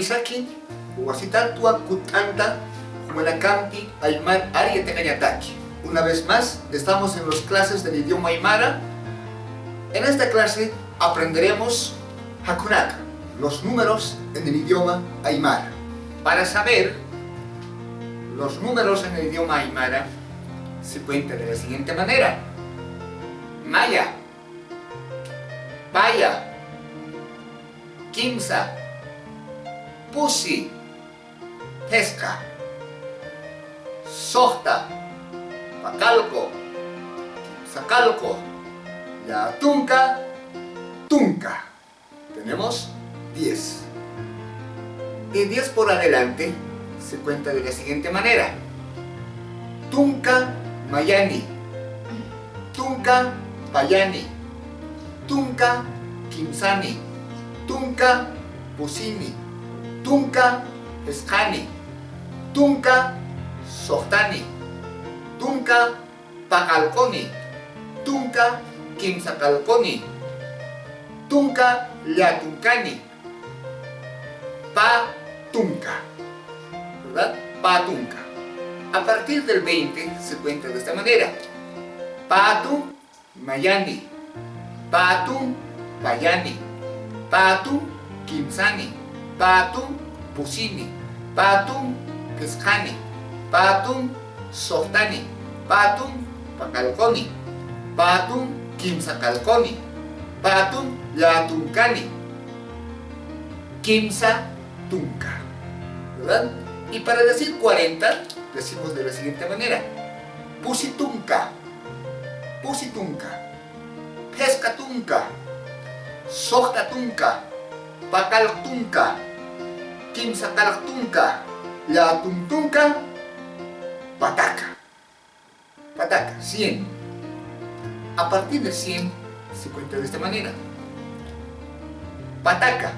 Isaki, Huasitantua Kutanta, Humanacampi, Aymar, Ari, Tecañataki. Una vez más, estamos en las clases del idioma aymara. En esta clase aprenderemos Hakunaka, los números en el idioma aymara. Para saber los números en el idioma aymara, se cuenta de la siguiente manera: Maya, Paya, Kimsa, Pusi, Pesca, Sohta, Pacalco, Sacalco, Yatunca, Tunca. Tenemos 10. De 10 por adelante se cuenta de la siguiente manera: Tunca, Mayani, Tunca, Payani, Tunca, Kimsani, Tunca, Pusini, Tunca, Pescani, Tunca, Sohtani, Tunca, Pacalconi, Tunca, Kimsacalconi, Tunca, Llatuncani, Patunca, ¿verdad? Patunca. A partir del 20 se cuenta de esta manera: Patu, Mayani, Patu, Payani, Patu, Kimsani, Patu, Pusini, Patu, Pescani, Patu, Sohtani, Patu, Pacalconi, Patu, Kimsacalconi, Patu, Llatuncani, Kimsa, Tunca, ¿verdad? Y para decir 40, decimos de la siguiente manera: Pusitunca, Pusitunca, Pescatunca, Sohtatunca, Pacaltunca, Kimsacaltunca, Llatuntunca, Pataca. Pataca, 100. A partir de 100 se cuenta de esta manera: Pataca,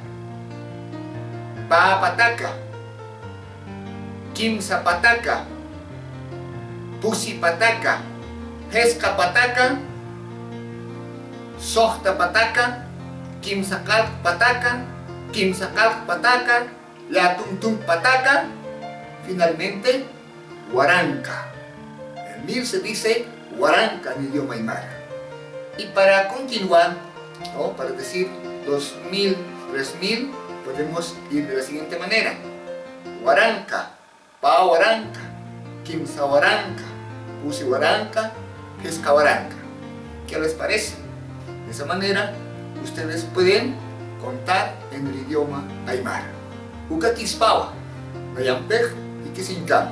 Pataca, Kimsa Pataca, Pusi Pataca, Pesca Pataca, Sohta Pataca, Kimsacal Pataca, Kimsacal Pataca, Llatuntun Pataca, finalmente Huaranca. En 1000 se dice Huaranca en idioma aymara. Y para continuar, ¿no?, para decir 2000, 3000, podemos ir de la siguiente manera: Huaranca, Pa Huaranca, Kimsa Huaranca, Pusi Huaranca, Pesca Huaranca. ¿Qué les parece? De esa manera ustedes pueden contar en el idioma aymara. Uka Kispawa, Nayampej y Kisinkam.